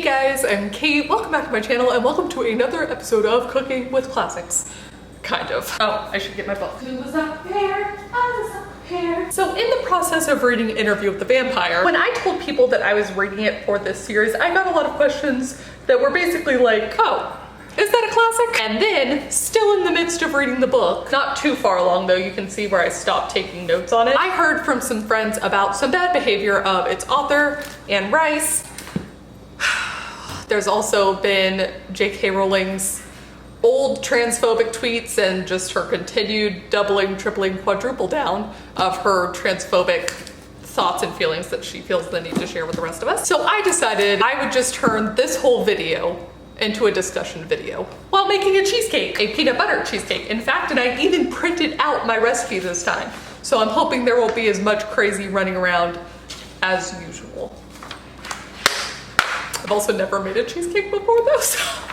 guys, I'm Kate. Welcome back to my channel and welcome to another episode of Cooking with Classics. Kind of. Oh, I should get my book. Who was up there? I was up here. So in the process of reading Interview with the Vampire, when I told people that I was reading it for this series, I got a lot of questions that were basically like, oh, is that a classic? And then, still in the midst of reading the book, not too far along though, you can see where I stopped taking notes on it, I heard from some friends about some bad behavior of its author, Anne Rice. There's also been J.K. Rowling's old transphobic tweets and just her continued doubling, tripling, quadruple down of her transphobic thoughts and feelings that she feels the need to share with the rest of us. So I decided I would just turn this whole video into a discussion video while making a cheesecake, a peanut butter cheesecake. In fact, and I even printed out my recipe this time. So I'm hoping there won't be as much crazy running around as usual. I've also never made a cheesecake before though.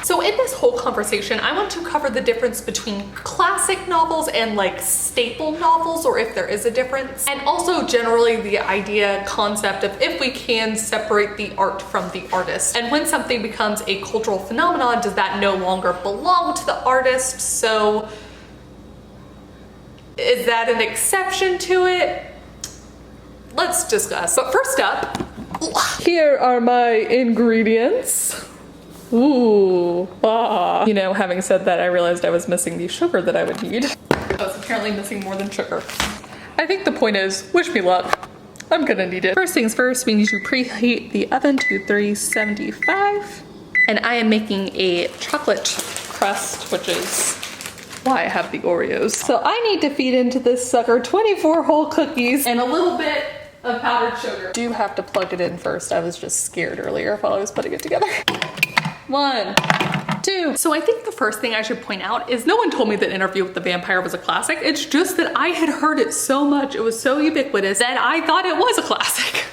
So in this whole conversation, I want to cover the difference between classic novels and like staple novels, or if there is a difference. And also generally the idea, concept of if we can separate the art from the artist. And when something becomes a cultural phenomenon, does that no longer belong to the artist? So is that an exception to it? Let's discuss. But first up, here are my ingredients. Ooh, ah. You know, having said that, I realized I was missing the sugar that I would need. I was apparently missing more than sugar. I think the point is, wish me luck. I'm gonna need it. First things first, we need to preheat the oven to 375. And I am making a chocolate crust, which is why I have the Oreos. So I need to feed into this sucker 24 whole cookies and a little bit of powdered sugar. Do have to plug it in first. I was just scared earlier while I was putting it together. 1, 2. So I think the first thing I should point out is no one told me that Interview with the Vampire was a classic. It's just that I had heard it so much, it was so ubiquitous that I thought it was a classic.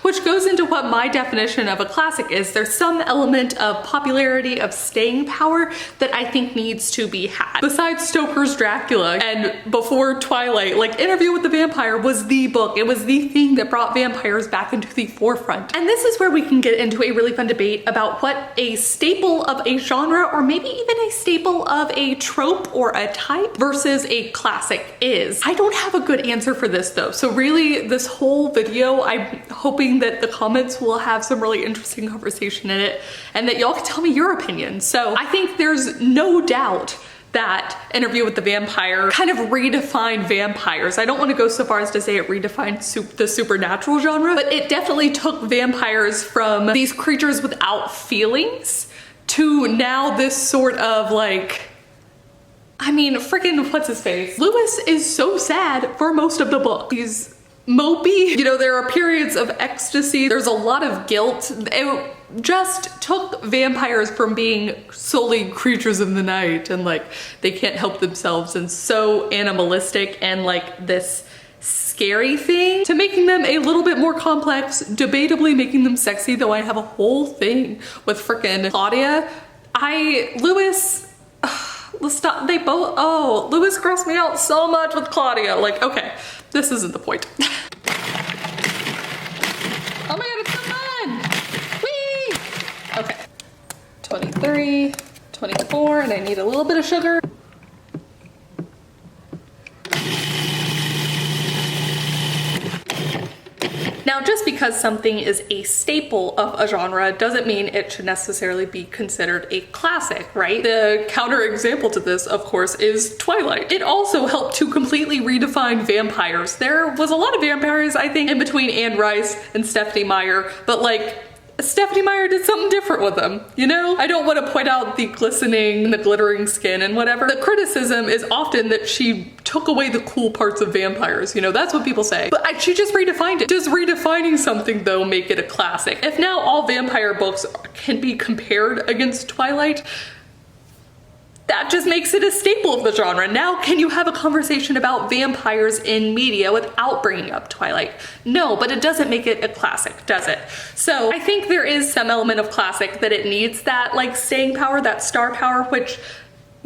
Which goes into what my definition of a classic is. There's some element of popularity, of staying power that I think needs to be had. Besides Stoker's Dracula and before Twilight, like Interview with the Vampire was the book. It was the thing that brought vampires back into the forefront. And this is where we can get into a really fun debate about what a staple of a genre, or maybe even a staple of a trope or a type versus a classic is. I don't have a good answer for this though. So really this whole video, I'm hoping that the comments will have some really interesting conversation in it and that y'all can tell me your opinion. So I think there's no doubt that Interview with the Vampire kind of redefined vampires. I don't want to go so far as to say it redefined the supernatural genre, but it definitely took vampires from these creatures without feelings to now this sort of like, I mean, freaking what's his face? Lewis is so sad for most of the book. He's mopey. You know, there are periods of ecstasy. There's a lot of guilt. It just took vampires from being solely creatures of the night and like they can't help themselves and so animalistic and like this scary thing to making them a little bit more complex, debatably making them sexy, though I have a whole thing with frickin' Claudia. Lewis, let's stop. They both, oh, Lewis grossed me out so much with Claudia. Like, okay, this isn't the point. Oh my god, it's so fun! Whee! Okay, 23, 24, and I need a little bit of sugar. Now, just because something is a staple of a genre doesn't mean it should necessarily be considered a classic, right? The counterexample to this, of course, is Twilight. It also helped to completely redefine vampires. There was a lot of vampires, I think, in between Anne Rice and Stephenie Meyer, but like, Stephenie Meyer did something different with them, you know? I don't want to point out the glistening, the glittering skin and whatever. The criticism is often that she took away the cool parts of vampires, you know, that's what people say. But she just redefined it. Does redefining something though make it a classic? If now all vampire books can be compared against Twilight, that just makes it a staple of the genre. Now, can you have a conversation about vampires in media without bringing up Twilight? No, but it doesn't make it a classic, does it? So I think there is some element of classic that it needs that like staying power, that star power, which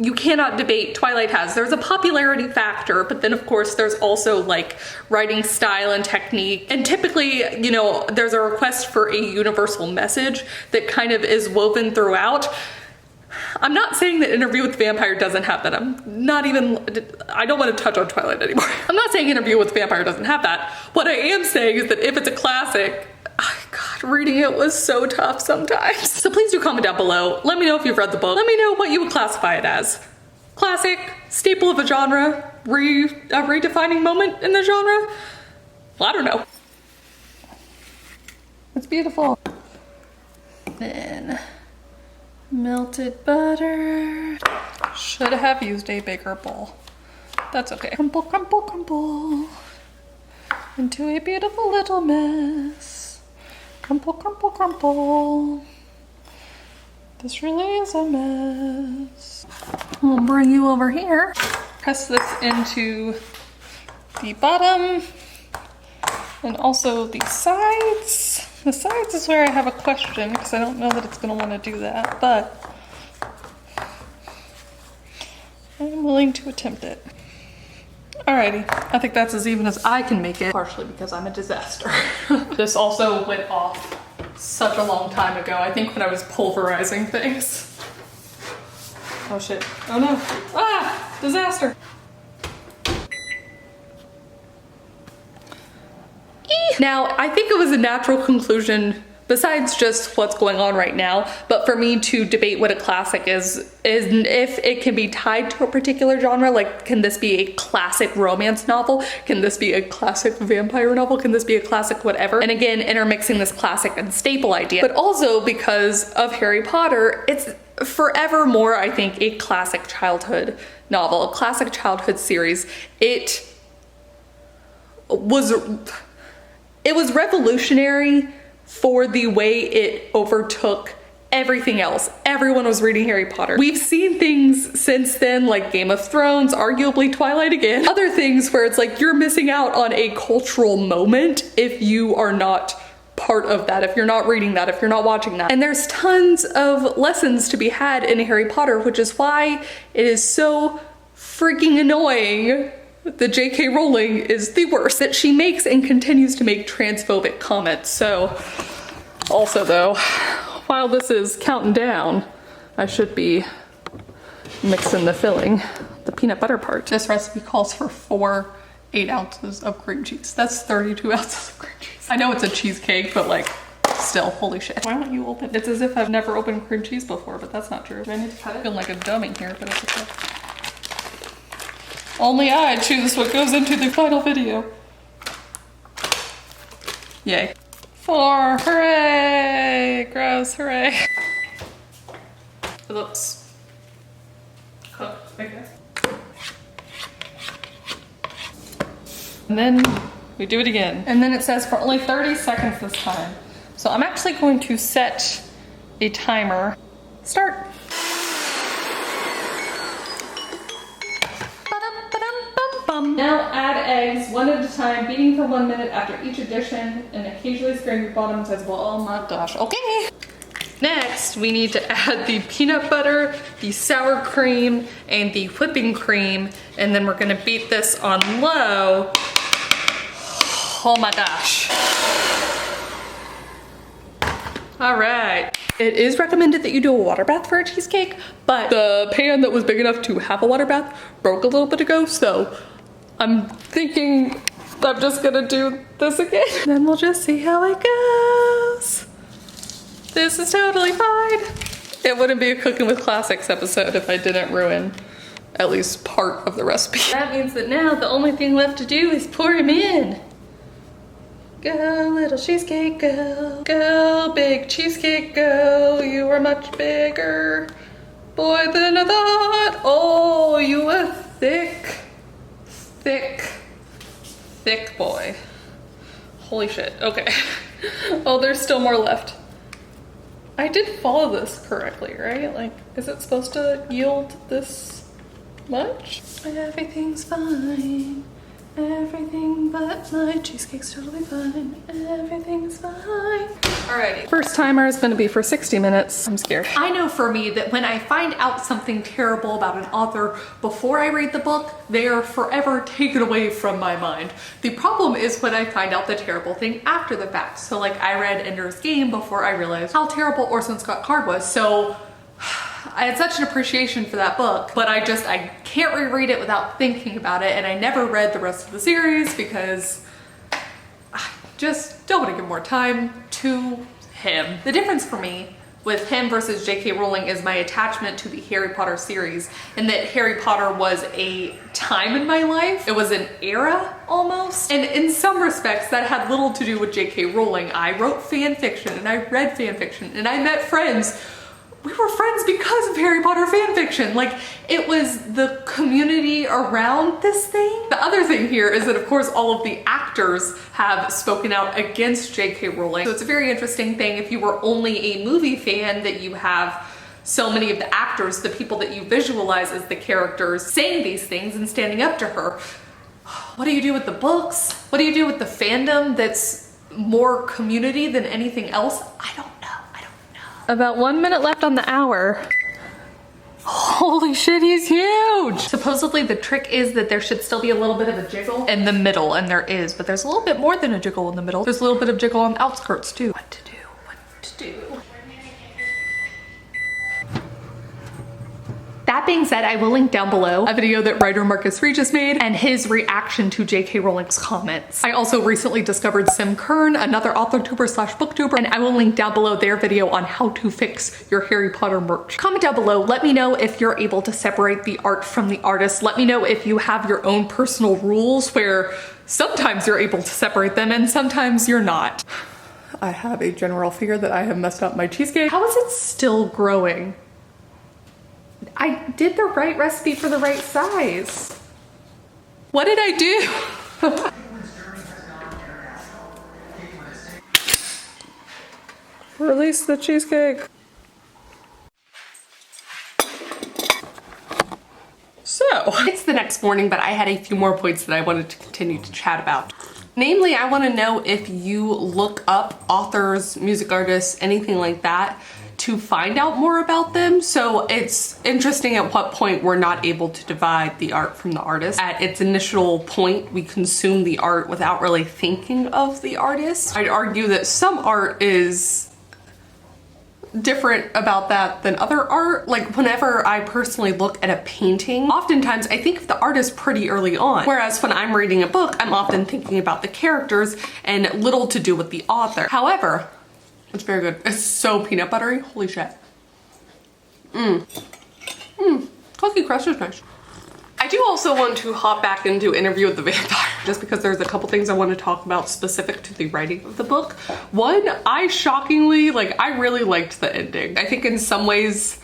you cannot debate Twilight has. There's a popularity factor, but then of course there's also like writing style and technique. And typically, you know, there's a request for a universal message that kind of is woven throughout. I'm not saying that Interview with the Vampire doesn't have that. I don't want to touch on Twilight anymore. I'm not saying Interview with the Vampire doesn't have that. What I am saying is that if it's a classic, oh God, reading it was so tough sometimes. So please do comment down below. Let me know if you've read the book. Let me know what you would classify it as. Classic, staple of a genre, a redefining moment in the genre? Well, I don't know. It's beautiful. Then melted butter. Should have used a bigger bowl. That's okay. Crumble, crumble, crumble into a beautiful little mess. Crumple, crumple, crumple. This really is a mess. I'll bring you over here. Press this into the bottom and also the sides. The sides is where I have a question because I don't know that it's going to want to do that, but I'm willing to attempt it. Alrighty, I think that's as even as I can make it, partially because I'm a disaster. This also went off such a long time ago, I think when I was pulverizing things. Oh shit, oh no, ah, disaster. Now, I think it was a natural conclusion, besides just what's going on right now, but for me to debate what a classic is if it can be tied to a particular genre, like can this be a classic romance novel? Can this be a classic vampire novel? Can this be a classic whatever? And again, intermixing this classic and staple idea, but also because of Harry Potter, it's forevermore, I think, a classic childhood novel, a classic childhood series. It was revolutionary for the way it overtook everything else. Everyone was reading Harry Potter. We've seen things since then, like Game of Thrones, arguably Twilight again. Other things where it's like you're missing out on a cultural moment if you are not part of that, if you're not reading that, if you're not watching that. And there's tons of lessons to be had in Harry Potter, which is why it is so freaking annoying that J.K. Rowling is the worst, that she makes and continues to make transphobic comments. So also though, while this is counting down, I should be mixing the filling, the peanut butter part. This recipe calls for 8 ounces of cream cheese. That's 32 ounces of cream cheese. I know it's a cheesecake, but like, still, holy shit. Why won't you open it? It's as if I've never opened cream cheese before, but that's not true. Do I need to cut it? I feel like a dummy here, but it's okay. Only I choose what goes into the final video. Yay. 4, hooray! Gross, hooray. It looks cooked, I guess. And then we do it again. And then it says for only 30 seconds this time. So I'm actually going to set a timer. Start. Now add eggs one at a time, beating for 1 minute after each addition, and occasionally stirring your bottom as well. Oh my gosh, okay. Next, we need to add the peanut butter, the sour cream, and the whipping cream, and then we're gonna beat this on low. Oh my gosh. All right. It is recommended that you do a water bath for a cheesecake, but the pan that was big enough to have a water bath broke a little bit ago, so I'm thinking I'm just gonna do this again. Then we'll just see how it goes. This is totally fine. It wouldn't be a Cooking with Classics episode if I didn't ruin at least part of the recipe. That means that now the only thing left to do is pour him in. Go, little cheesecake, go. Go, big cheesecake, go. You are much bigger, boy, than I thought. Oh, you a thick boy. Holy shit, okay. Oh, there's still more left. I did follow this correctly, right? Like, is it supposed to yield this much? Everything's fine. Everything but my cheesecake's totally fine. Everything's fine. Alrighty. First timer is gonna be for 60 minutes. I'm scared. I know for me that when I find out something terrible about an author before I read the book, they are forever taken away from my mind. The problem is when I find out the terrible thing after the fact. So like I read Ender's Game before I realized how terrible Orson Scott Card was. So I had such an appreciation for that book, but I can't reread it without thinking about it, and I never read the rest of the series because I just don't want to give more time to him. The difference for me with him versus J.K. Rowling is my attachment to the Harry Potter series, and that Harry Potter was a time in my life. It was an era almost, and in some respects that had little to do with J.K. Rowling. I wrote fan fiction and I read fan fiction and I met friends. We were friends because of Harry Potter fan fiction. Like, it was the community around this thing. The other thing here is that, of course, all of the actors have spoken out against J.K. Rowling. So it's a very interesting thing if you were only a movie fan that you have so many of the actors, the people that you visualize as the characters, saying these things and standing up to her. What do you do with the books? What do you do with the fandom that's more community than anything else? I don't know. About 1 minute left on the hour. Holy shit, he's huge! Supposedly the trick is that there should still be a little bit of a jiggle in the middle, and there is, but there's a little bit more than a jiggle in the middle. There's a little bit of jiggle on the outskirts too. What to do, what to do. That being said, I will link down below a video that writer Marcus Regis made and his reaction to J.K. Rowling's comments. I also recently discovered Sim Kern, another authortuber slash booktuber, and I will link down below their video on how to fix your Harry Potter merch. Comment down below, let me know if you're able to separate the art from the artist. Let me know if you have your own personal rules where sometimes you're able to separate them and sometimes you're not. I have a general fear that I have messed up my cheesecake. How is it still growing? I did the right recipe for the right size. What did I do? Release the cheesecake. So, it's the next morning, but I had a few more points that I wanted to continue to chat about. Namely, I want to know if you look up authors, music artists, anything like that, to find out more about them. So it's interesting at what point we're not able to divide the art from the artist. At its initial point, we consume the art without really thinking of the artist. I'd argue that some art is different about that than other art. Like whenever I personally look at a painting, oftentimes I think of the artist pretty early on. Whereas when I'm reading a book, I'm often thinking about the characters and little to do with the author. However, it's very good. It's so peanut buttery. Holy shit. Cookie crust is nice. I do also want to hop back into Interview with the Vampire just because there's a couple things I want to talk about specific to the writing of the book. One, I really liked the ending. I think in some ways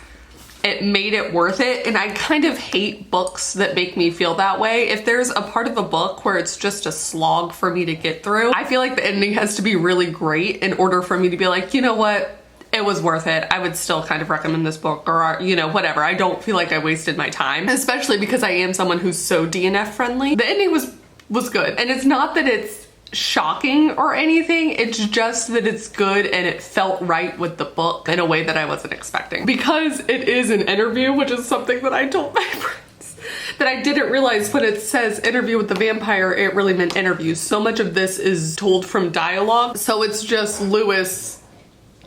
it made it worth it, and I kind of hate books that make me feel that way. If there's a part of a book where it's just a slog for me to get through, I feel like the ending has to be really great in order for me to be like, you know what? It was worth it. I would still kind of recommend this book, or you know, whatever. I don't feel like I wasted my time, especially because I am someone who's so DNF friendly. The ending was good, and it's not that it's shocking or anything, it's just that it's good and it felt right with the book in a way that I wasn't expecting. Because it is an interview, which is something that I told my friends that I didn't realize when it says Interview with the Vampire, it really meant interviews. So much of this is told from dialogue, so it's just Lewis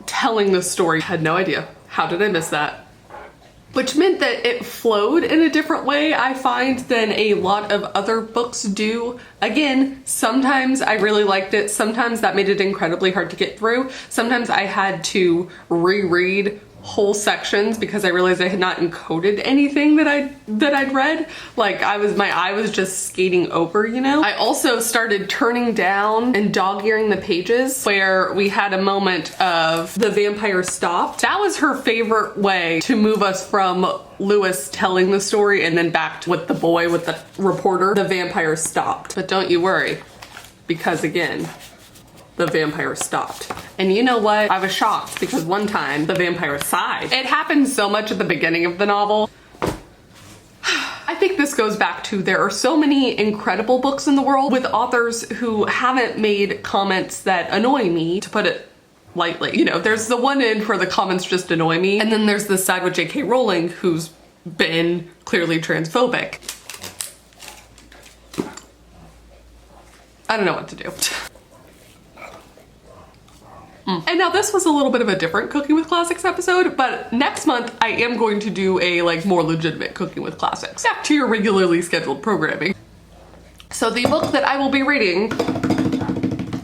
telling the story. I had no idea. How did I miss that? Which meant that it flowed in a different way, I find, than a lot of other books do. Again, sometimes I really liked it, sometimes that made it incredibly hard to get through. Sometimes I had to reread whole sections because I realized I had not encoded anything that I'd read. Like my eye was just skating over, you know? I also started turning down and dog-earing the pages where we had a moment of the vampire stopped. That was her favorite way to move us from Lewis telling the story and then back to with the boy, with the reporter. The vampire stopped. But don't you worry, because again, the vampire stopped. And you know what? I was shocked because one time the vampire sighed. It happened so much at the beginning of the novel. I think this goes back to there are so many incredible books in the world with authors who haven't made comments that annoy me, to put it lightly. You know, there's the one end where the comments just annoy me, and then there's this side with J.K. Rowling who's been clearly transphobic. I don't know what to do. And now this was a little bit of a different Cooking with Classics episode, but next month I am going to do a like more legitimate Cooking with Classics. Back to your regularly scheduled programming. So the book that I will be reading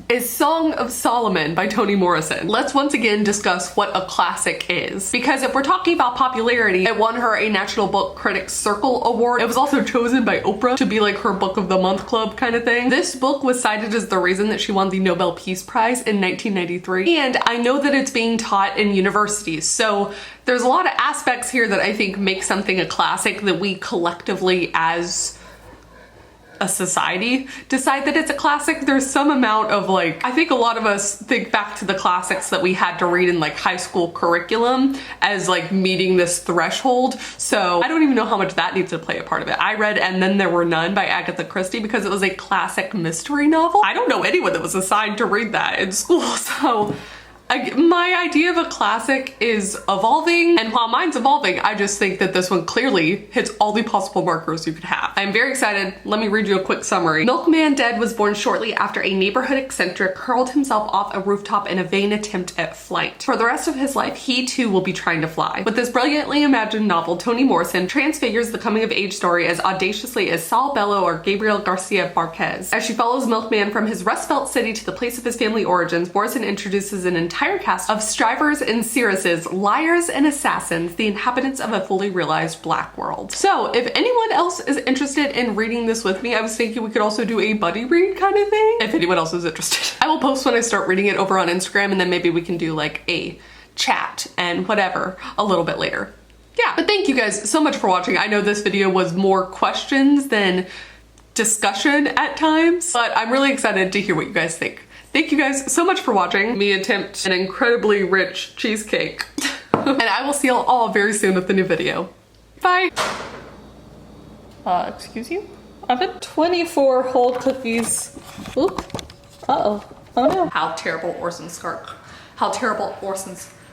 is Song of Solomon by Toni Morrison. Let's once again discuss what a classic is. Because if we're talking about popularity, it won her a National Book Critics Circle Award. It was also chosen by Oprah to be like her Book of the Month club kind of thing. This book was cited as the reason that she won the Nobel Peace Prize in 1993. And I know that it's being taught in universities. So there's a lot of aspects here that I think make something a classic that we collectively as a society decide that it's a classic. There's some amount of like, I think a lot of us think back to the classics that we had to read in like high school curriculum as like meeting this threshold. So I don't even know how much that needs to play a part of it. I read And Then There Were None by Agatha Christie because it was a classic mystery novel. I don't know anyone that was assigned to read that in school. So my idea of a classic is evolving, and while mine's evolving, I just think that this one clearly hits all the possible markers you could have. I'm very excited. Let me read you a quick summary. Milkman Dead was born shortly after a neighborhood eccentric hurled himself off a rooftop in a vain attempt at flight. For the rest of his life, he too will be trying to fly. With this brilliantly imagined novel, Toni Morrison transfigures the coming-of-age story as audaciously as Saul Bellow or Gabriel Garcia Marquez. As she follows Milkman from his rust-belt city to the place of his family origins, Morrison introduces an entire cast of strivers and seeresses, liars and assassins, the inhabitants of a fully realized black world. So if anyone else is interested in reading this with me, I was thinking we could also do a buddy read kind of thing, if anyone else is interested. I will post when I start reading it over on Instagram, and then maybe we can do like a chat and whatever a little bit later. Yeah, but thank you guys so much for watching. I know this video was more questions than discussion at times, but I'm really excited to hear what you guys think. Thank you guys so much for watching me attempt an incredibly rich cheesecake. And I will see you all very soon with the new video. Bye. Excuse you? I've had 24 whole cookies. Oop. Uh-oh. Oh no. How terrible Orson's scarf. How terrible Orson's